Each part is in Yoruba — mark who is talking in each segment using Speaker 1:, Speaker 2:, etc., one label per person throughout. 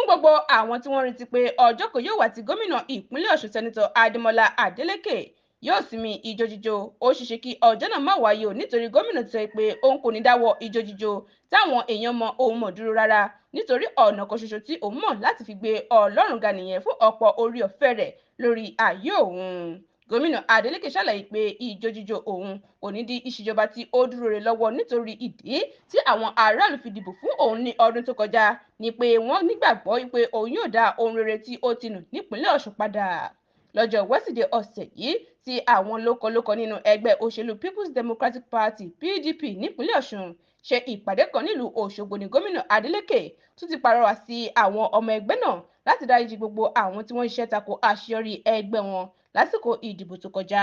Speaker 1: gbogbo àwọn tí wọ́n retí pé ọjọ́ kan yóò wà tí gómìnà ìpínlẹ̀ Ọ̀ṣun sẹ́nitọ̀ Adémọ́lá Adeleke yóò sinmi ijó jíjó. Ó ṣeéṣe kí ọjọ́ náà má wáyé o nítorí gómìnà ti sọ pé òun kò ní dáwọ́ ijó jíjó táwọn èèyàn mọ òun mọ̀ dúró rárá nítorí ọ̀nà kan ṣoṣo tí òun mọ̀ láti fi gbé Ọlọ́run ga nìyẹn fún ọ̀pọ̀ orí ọ̀fẹ́ rẹ̀ lórí ayé òun. Gómìnà Adeleke ṣàlàyé pé ijó jíjó òun kò ní dí ìṣèjọba tí ó dúró re lọ́wọ́ nítorí ìdí tí àwọn aráàlú fi dìbò fún òun ní ọdún tó kọjá ni pé wọ́n nígbàgbọ́ pé òun yóò dá ohun rere tí ó ti nù nípínlẹ̀ Ọ̀ṣun padà. Lọ́jọ́ Wẹ́sídẹ̀ẹ́ ọ̀sẹ̀ yìí tí àwọn lókọlókọ nínú ẹgbẹ́ òṣèlú People's Democratic Party PDP nípínlẹ̀ Ọ̀ṣun ṣe ìpàdé kan nílùú Òṣogbo ní gómìnà Adeleke tún ti pàrọwà sí àwọn ọmọ ẹgbẹ́ náà láti dáríjì gbogbo àwọn tí wọ́n ṣiṣẹ́ tako àṣeyọrí ẹgbẹ́ wọn lásìkò ìdìbò tó kọjá.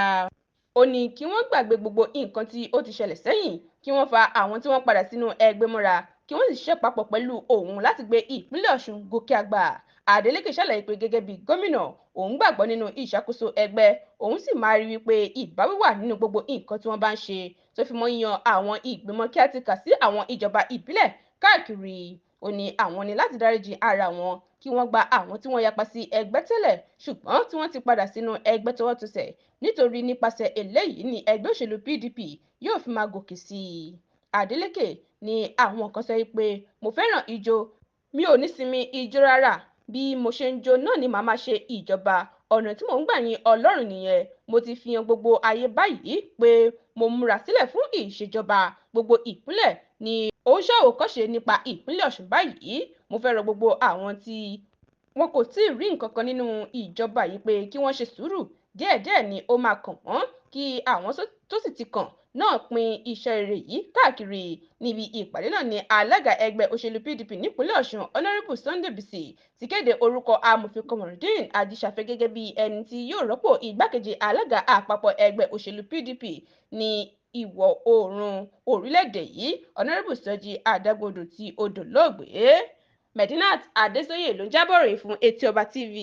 Speaker 1: Ó ní kí wọ́n gbàgbé gbogbo nǹkan tí ó ti ṣẹlẹ̀ sẹ́yìn, kí wọ́n fa àwọn tí wọ́n padà sínú ẹgbẹ́ mọ́ra, kí wọ́n sì ṣiṣẹ́ papọ̀ pẹ̀lú òun láti gbé ìpínlẹ̀ Ọ̀ṣun gòkè àgbà. Adeleke ṣàlàyé pé gẹ́gẹ́ bí gómìnà òun gbàgbọ́ nínú ìṣàkóso ẹgbẹ́, òun sì máa rí wípé ìbáwí wà nínú gbogbo nǹkan tí wọ́n bá ń ṣe tó fi mọ́ yíyan àwọn ìgbìmọ̀ kíátíkà sí àwọn ìjọba ìbílẹ̀ káàkiri. Ó ní àwọn ní láti dáríjì ara wọn kí wọ́n gba àwọn tí wọ́n yapa sí ẹgbẹ́ tẹ́lẹ̀ ṣùgbọ́n tí wọ́n ti padà sínú ẹgbẹ́ tọwọ́tẹsẹ̀ nítorí nípasẹ̀ eléyìí ni ẹgbẹ́ òṣèlú PDP yóò fi máa gòkè sí i. Adeleke ní àwọn kan sọ pé mo fẹ́ràn ijó, mi ò ní sinmi ijó rárá, bí mo ṣe ń jó náà ni màá máa ṣe ìjọba, ọ̀nà tí mò ń gbà yin Ọlọ́run nìyẹn, mo ti fi hàn gbogbo ayé báyìí pé mo múra sílẹ̀ fún ìṣèjọba gbogbo ìpínlẹ̀ ni ó ń ṣàwòkọ́ṣe nípa ìpínlẹ̀ Ọ̀ṣun báyìí. Mo fẹ́ rọ gbogbo àwọn tí wọn kò tí ì rí nǹkan kan nínú ìjọba yìí pé kí wọ́n ṣe sùúrù, díẹ̀díẹ̀ ni ó máa kàn wọ́n, kí àwọn tó sì ti kàn náà pín iṣẹ́ rere yìí káàkiri. Níbi ìpàdé náà ni alága ẹgbẹ́ òṣèlú PDP nípínlẹ̀ Ọ̀ṣun Honorable Sunday Bisi ti kéde orúkọ amòfin Komorudeen Ajíṣafẹ́ gẹ́gẹ́ bí ẹni tí yóò rọ́pò igbákejì alága àpapọ̀ ẹgbẹ́ òṣèlú PDP ní ìwọ̀ oòrùn orílẹ̀-èdè yìí Honorable Sọjí Adágúndù tí ó dolóògbé. Medinat Adésóyè ló ń jábọ̀ ròyìn fún Etí Ọba TV.